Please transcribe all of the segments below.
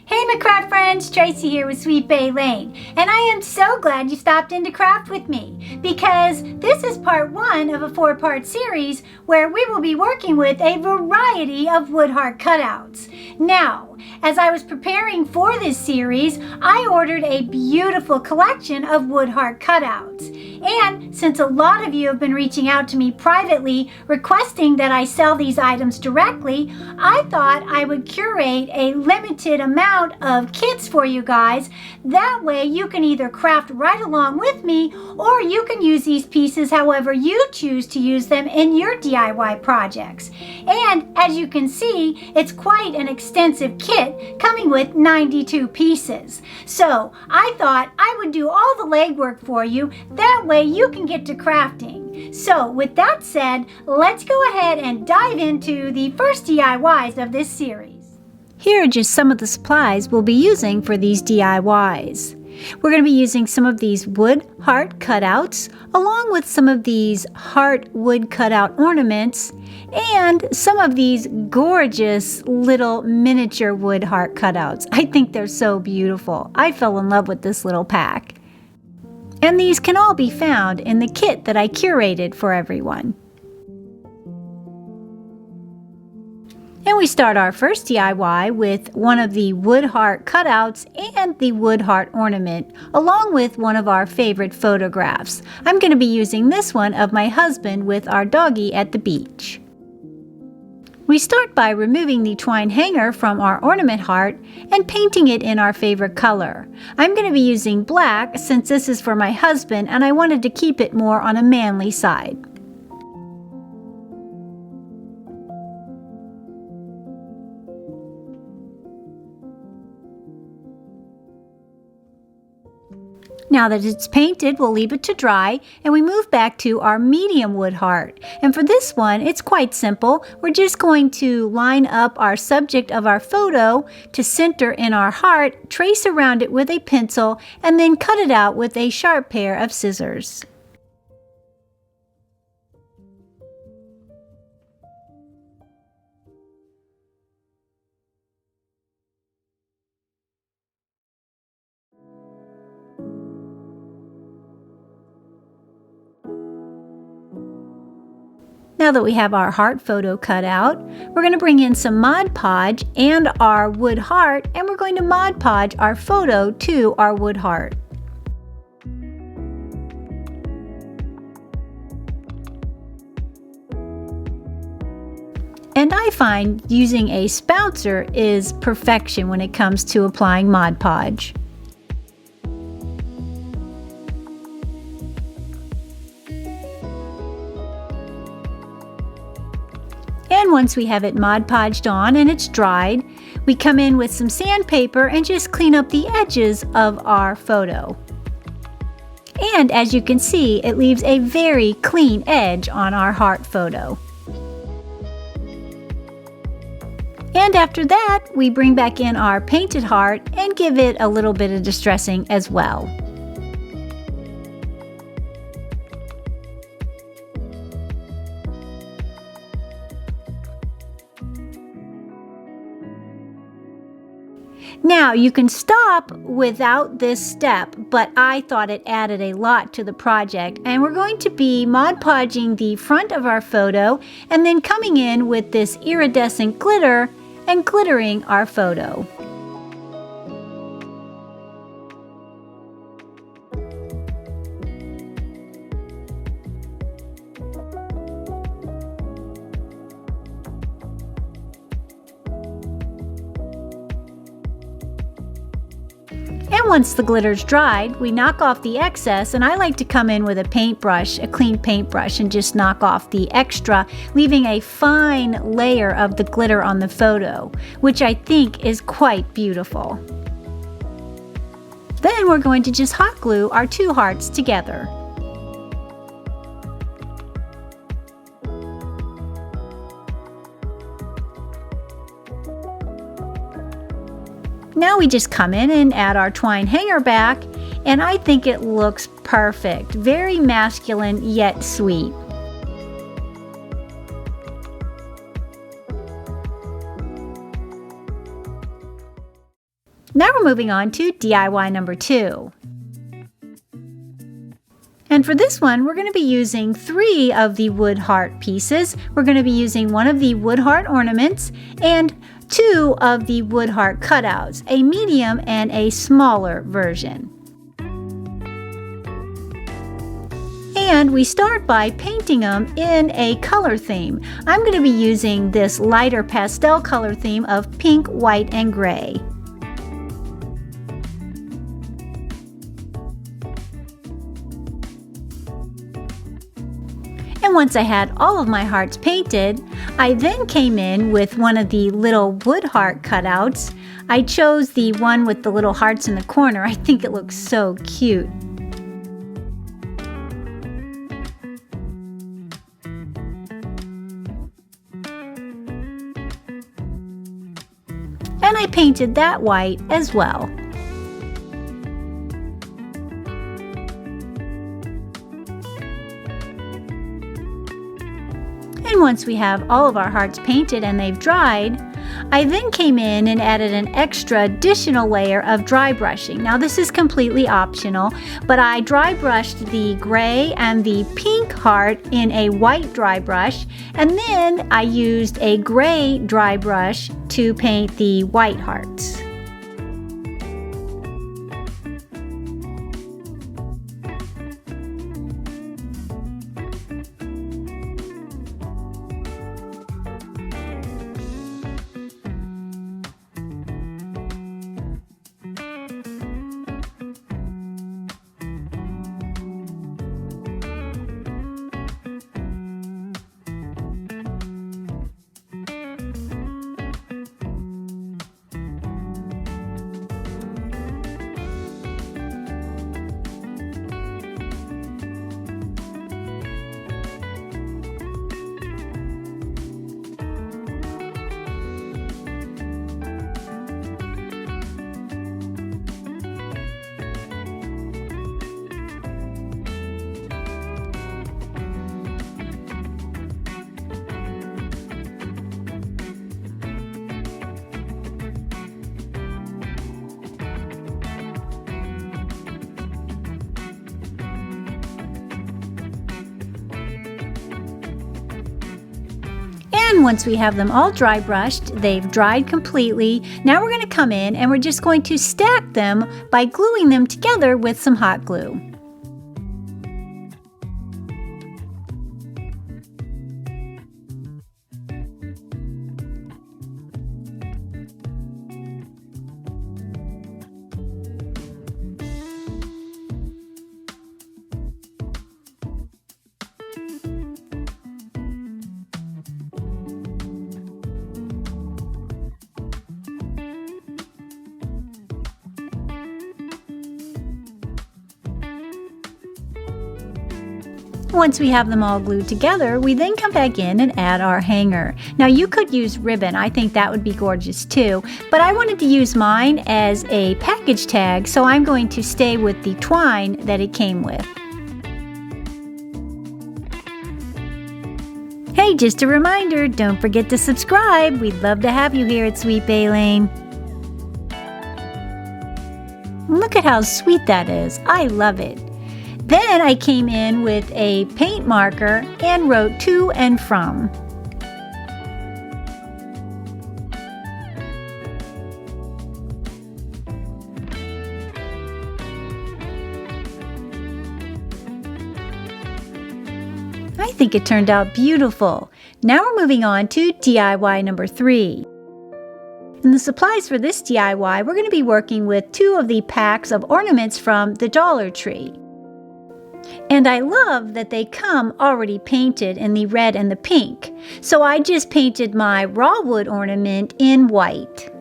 Hey my craft friends, Tracy here with Sweet Bay Lane, and I am so glad you stopped in to craft with me because this is part 1 of a 4-part series where we will be working with a variety of wood heart cutouts. Now, as I was preparing for this series, I ordered a beautiful collection of wood heart cutouts. And since a lot of you have been reaching out to me privately requesting that I sell these items directly, I thought I would curate a limited amount of kits for you guys. That way you can either craft right along with me or you can use these pieces however you choose to use them in your DIY projects. And as you can see, it's quite an extensive kit coming with 92 pieces. So I thought I would do all the legwork for you. That way you can get to crafting. So with that said, let's go ahead and dive into the first DIYs of this series. Here are just some of the supplies we'll be using for these DIYs. We're going to be using some of these wood heart cutouts, along with some of these heart wood cutout ornaments, and some of these gorgeous little miniature wood heart cutouts. I think they're so beautiful. I fell in love with this little pack. And these can all be found in the kit that I curated for everyone. And we start our first DIY with one of the wood heart cutouts and the wood heart ornament, along with one of our favorite photographs. I'm going to be using this one of my husband with our doggie at the beach. We start by removing the twine hanger from our ornament heart and painting it in our favorite color. I'm going to be using black since this is for my husband and I wanted to keep it more on a manly side. Now that it's painted, we'll leave it to dry and we move back to our medium wood heart. And for this one, it's quite simple. We're just going to line up our subject of our photo to center in our heart, trace around it with a pencil, and then cut it out with a sharp pair of scissors. Now that we have our heart photo cut out, we're going to bring in some Mod Podge and our wood heart, and we're going to Mod Podge our photo to our wood heart. And I find using a spoutzer is perfection when it comes to applying Mod Podge. And once we have it Mod Podged on and it's dried, we come in with some sandpaper and just clean up the edges of our photo. And as you can see, it leaves a very clean edge on our heart photo. And after that, we bring back in our painted heart and give it a little bit of distressing as well. Now, you can stop without this step, but I thought it added a lot to the project. And we're going to be Mod Podging the front of our photo and then coming in with this iridescent glitter and glittering our photo. And once the glitter's dried, we knock off the excess, and I like to come in with a paintbrush, a clean paintbrush, and just knock off the extra, leaving a fine layer of the glitter on the photo, which I think is quite beautiful. Then we're going to just hot glue our two hearts together. Now we just come in and add our twine hanger back, and I think it looks perfect. Very masculine yet sweet. Now we're moving on to DIY number 2. And for this one, we're going to be using 3 of the wood heart pieces. We're going to be using 1 of the wood heart ornaments and 2 of the wood heart cutouts, a medium and a smaller version. And we start by painting them in a color theme. I'm going to be using this lighter pastel color theme of pink, white, and gray. And once I had all of my hearts painted, I then came in with 1 of the little wood heart cutouts. I chose the one with the little hearts in the corner. I think it looks so cute. And I painted that white as well. And once we have all of our hearts painted and they've dried, I then came in and added an extra additional layer of dry brushing. Now this is completely optional, but I dry brushed the gray and the pink heart in a white dry brush, and then I used a gray dry brush to paint the white hearts. And once we have them all dry brushed, they've dried completely. Now we're going to come in and we're just going to stack them by gluing them together with some hot glue. Once we have them all glued together, we then come back in and add our hanger. Now you could use ribbon, I think that would be gorgeous too, but I wanted to use mine as a package tag, so I'm going to stay with the twine that it came with. Hey, just a reminder, don't forget to subscribe. We'd love to have you here at Sweet Bay Lane. Look at how sweet that is. I love it. Then I came in with a paint marker and wrote to and from. I think it turned out beautiful. Now we're moving on to DIY number 3. In the supplies for this DIY, we're going to be working with 2 of the packs of ornaments from the Dollar Tree. And I love that they come already painted in the red and the pink. So I just painted my raw wood ornament in white.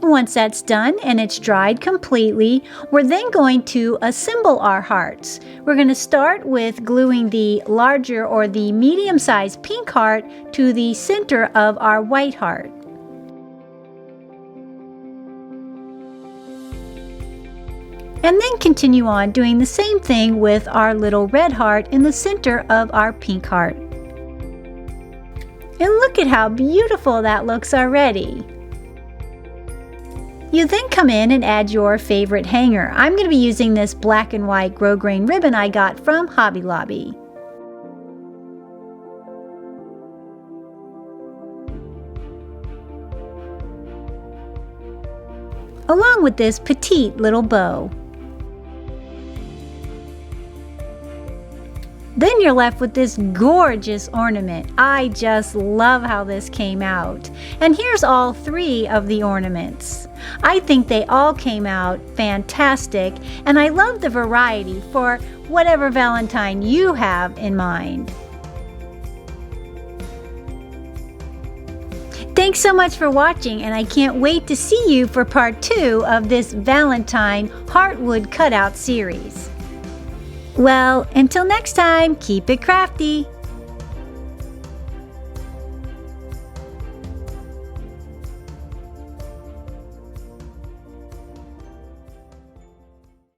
Once that's done and it's dried completely, we're then going to assemble our hearts. We're going to start with gluing the larger or the medium-sized pink heart to the center of our white heart. And then continue on doing the same thing with our little red heart in the center of our pink heart. And look at how beautiful that looks already. You then come in and add your favorite hanger. I'm going to be using this black and white grosgrain ribbon I got from Hobby Lobby. Along with this petite little bow. Then you're left with this gorgeous ornament. I just love how this came out. And here's all 3 of the ornaments. I think they all came out fantastic, and I love the variety for whatever Valentine you have in mind. Thanks so much for watching, and I can't wait to see you for part 2 of this Valentine Heartwood Cutout series. Well, until next time, keep it crafty.